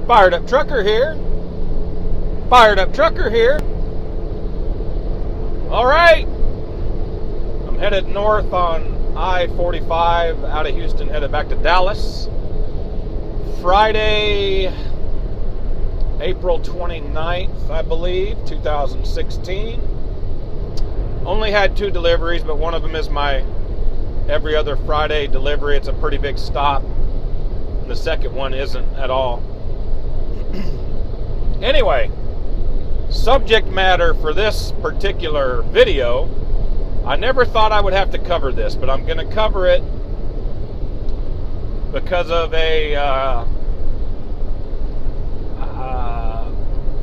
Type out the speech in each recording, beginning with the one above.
Fired Up Trucker here. Fired Up Trucker here. All right. I'm headed north on I-45 out of Houston, headed back to Dallas. Friday, April 29th, I believe, 2016. Only had 2 deliveries, but one of them is my every other Friday delivery. It's a pretty big stop. The second one isn't at all. Anyway, subject matter for this particular video, I never thought I would have to cover this, but I'm going to cover it because of a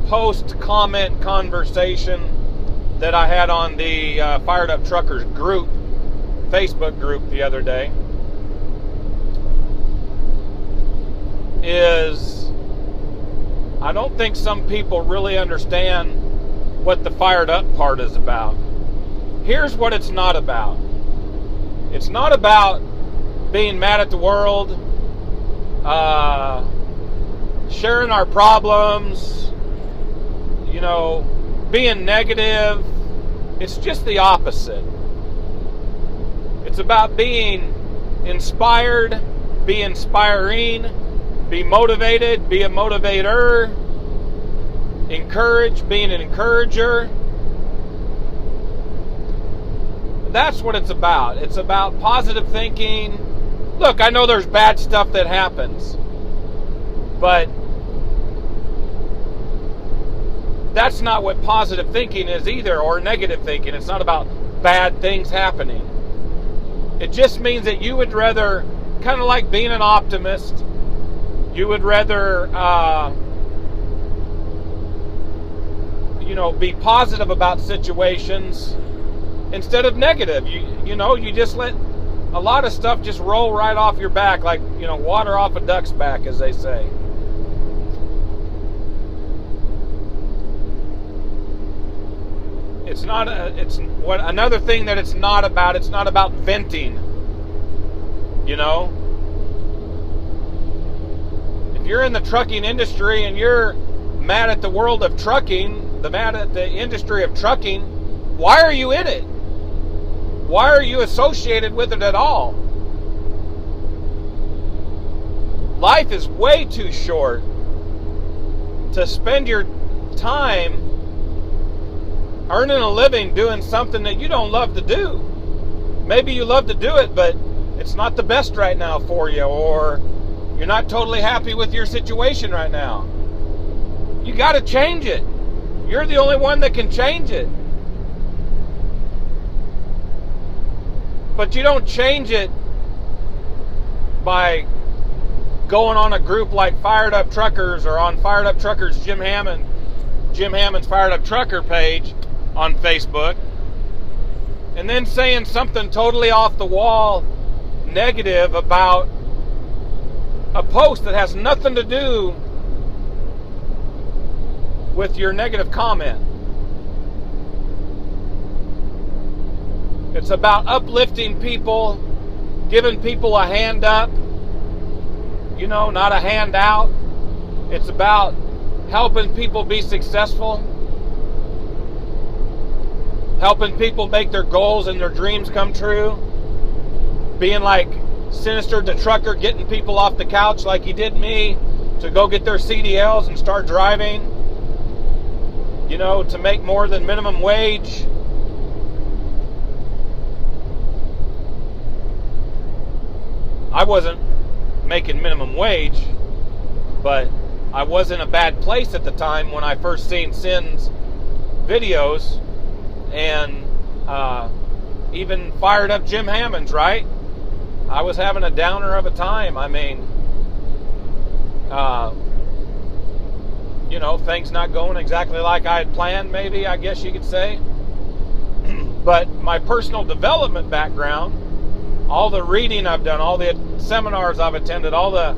post-comment conversation that I had on the Fired Up Truckers group, Facebook group the other day. I don't think some people really understand what the fired up part is about. Here's what it's not about. It's not about being mad at the world, sharing our problems, being negative. It's just the opposite. It's about being inspired, be inspiring, be motivated, be a motivator, encourage, being an encourager. That's what it's about. It's about positive thinking. Look, I know there's bad stuff that happens, but that's not what positive thinking is either, or negative thinking. It's not about bad things happening. It just means that you would rather, kind of like being an optimist, you would rather, be positive about situations instead of negative. You just let a lot of stuff just roll right off your back, like, water off a duck's back, as they say. Another thing that it's not about venting, If you're in the trucking industry and you're mad at the world of trucking, mad at the industry of trucking, why are you in it? Why are you associated with it at all? Life is way too short to spend your time earning a living doing something that you don't love to do. Maybe you love to do it, but it's not the best right now for you, or you're not totally happy with your situation right now. You got to change it. You're the only one that can change it. But you don't change it by going on a group like Fired Up Truckers, or on Fired Up Truckers Jim Hammond's Fired Up Trucker page on Facebook, and then saying something totally off the wall negative about a post that has nothing to do with your negative comment. It's about uplifting people, giving people a hand up, not a handout. It's about helping people be successful, helping people make their goals and their dreams come true, being like Sinister the Trucker, getting people off the couch like he did me, to go get their CDLs and start driving, to make more than minimum wage. I wasn't making minimum wage, but I was in a bad place at the time when I first seen Sin's videos, and even Fired Up Jim Hammond's, right? I was having a downer of a time. I mean, things not going exactly like I had planned, maybe, I guess you could say. But my personal development background, all the reading I've done, all the seminars I've attended, all the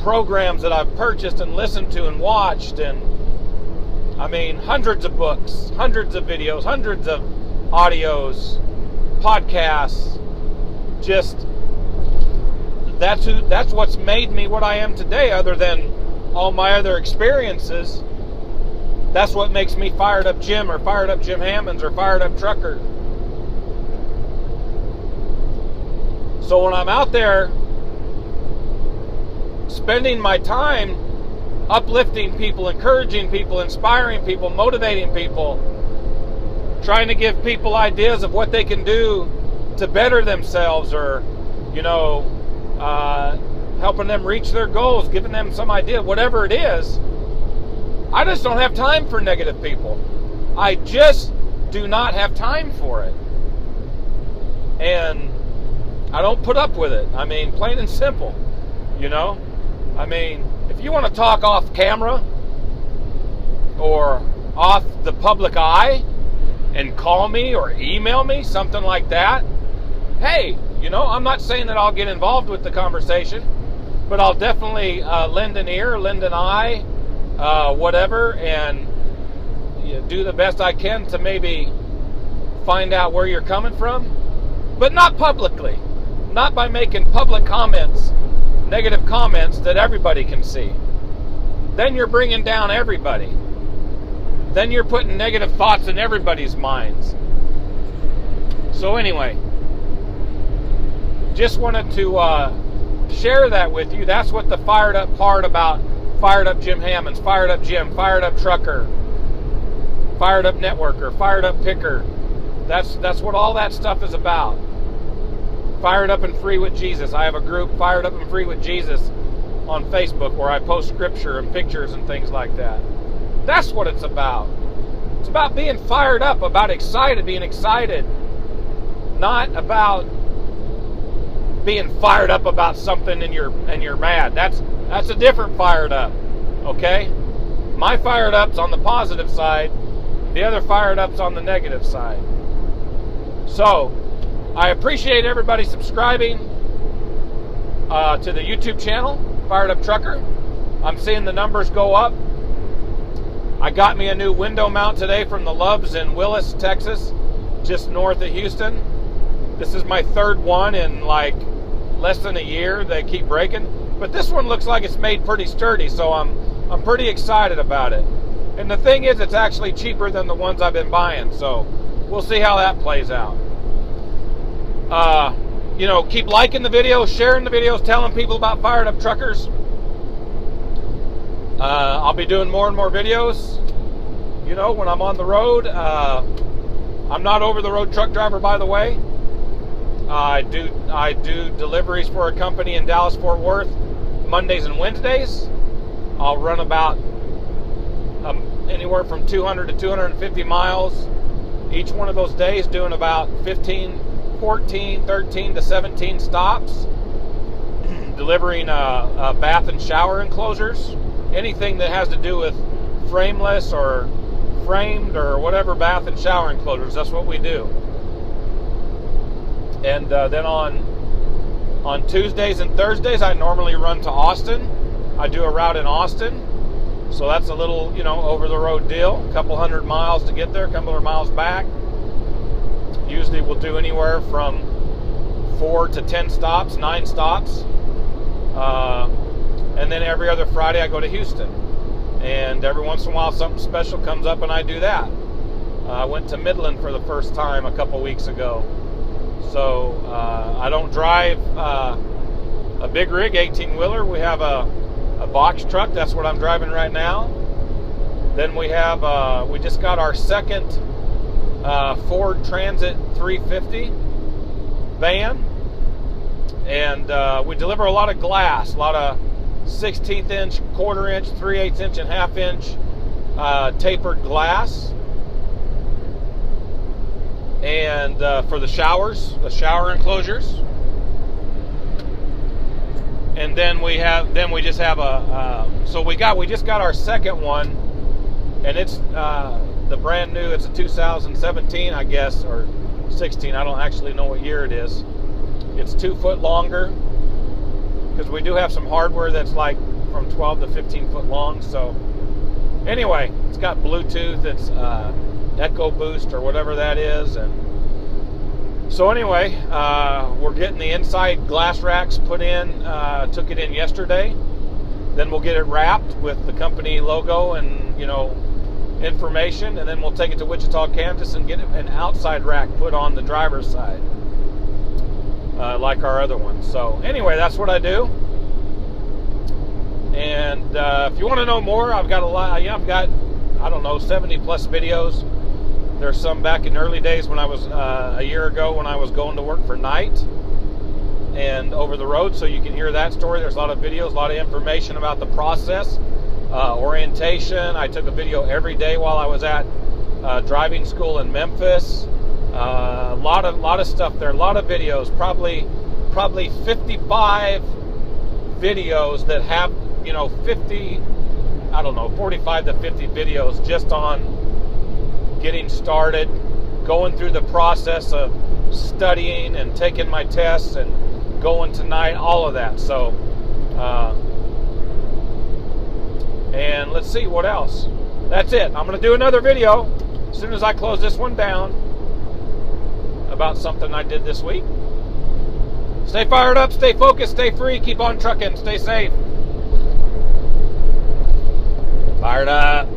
programs that I've purchased and listened to and watched, and hundreds of books, hundreds of videos, hundreds of audios, podcasts. Just that's what's made me what I am today, other than all my other experiences, that's what makes me Fired Up Jim, or Fired Up Jim Hammonds, or Fired Up Trucker. So when I'm out there spending my time uplifting people, encouraging people, inspiring people, motivating people, trying to give people ideas of what they can do to better themselves, or, helping them reach their goals, giving them some idea, whatever it is, I just don't have time for negative people. I just do not have time for it. And I don't put up with it. I mean, plain and simple, I mean, if you want to talk off camera or off the public eye and call me or email me, something like that, hey, I'm not saying that I'll get involved with the conversation, but I'll definitely lend an ear, lend an eye, whatever, and do the best I can to maybe find out where you're coming from, but not publicly, not by making public comments, negative comments that everybody can see. Then you're bringing down everybody. Then you're putting negative thoughts in everybody's minds. So anyway, just wanted to share that with you. That's what the fired up part about Fired Up Jim Hammonds, Fired Up Jim, Fired Up Trucker, Fired Up Networker, Fired Up Picker. That's what all that stuff is about. Fired Up and Free with Jesus. I have a group, Fired Up and Free with Jesus, on Facebook, where I post scripture and pictures and things like that. That's what it's about. It's about being fired up, about being excited, not about being fired up about something and you're mad. That's a different fired up. Okay? My fired up's on the positive side, the other fired up's on the negative side. So I appreciate everybody subscribing to the YouTube channel, Fired Up Trucker. I'm seeing the numbers go up. I got me a new window mount today from the Loves in Willis, Texas, just north of Houston. This is my third one in like less than a year. They keep breaking, but this one looks like it's made pretty sturdy, so I'm pretty excited about it. And the thing is, it's actually cheaper than the ones I've been buying, so we'll see how that plays out. Keep liking the videos, sharing the videos, telling people about Fired Up Truckers. I'll be doing more and more videos, when I'm on the road. I'm not over-the-road truck driver, by the way. I do deliveries for a company in Dallas-Fort Worth Mondays and Wednesdays. I'll run about anywhere from 200 to 250 miles each one of those days, doing about 14, 13 to 17 stops, delivering bath and shower enclosures, anything that has to do with frameless or framed or whatever bath and shower enclosures. That's what we do. And then on Tuesdays and Thursdays, I normally run to Austin. I do a route in Austin, so that's a little, over-the-road deal. A couple 100 miles to get there, a couple 100 miles back. Usually we'll do anywhere from 4 to 10 stops, 9 stops. And then every other Friday I go to Houston. And every once in a while something special comes up and I do that. I went to Midland for the first time a couple weeks ago. So I don't drive a big rig 18-wheeler. We have a box truck. That's what I'm driving right now. Then we have, we just got our second Ford Transit 350 van. And we deliver a lot of glass, a lot of 16th inch, quarter inch, 3/8 inch, and half inch tapered glass. And for the showers, the shower enclosures. And then we just have we just got our second one, and it's the brand new. It's a 2017, I guess, or 16. I don't actually know what year it is. It's 2 foot longer, because we do have some hardware that's like from 12 to 15 foot long. So anyway, it's got Bluetooth, it's Echo Boost or whatever that is. And so anyway, we're getting the inside glass racks put in. Took it in yesterday. Then we'll get it wrapped with the company logo and, you know, information, and then we'll take it to Wichita, Kansas, and get an outside rack put on the driver's side, like our other one. So anyway, that's what I do. And if you want to know more, I've got a lot. Yeah, I've got, I don't know, 70 plus videos. There's some back in the early days when I was a year ago when I was going to work for Knight and over the road, so you can hear that story. There's a lot of videos, a lot of information about the process, orientation. I took a video every day while I was at driving school in Memphis. A lot of stuff there, a lot of videos, probably 55 videos that have, you know, 45 to 50 videos just on getting started, going through the process of studying and taking my tests and going tonight, all of that. So, and let's see what else. That's it. I'm going to do another video as soon as I close this one down about something I did this week. Stay fired up, stay focused, stay free, keep on trucking, stay safe. Fired up.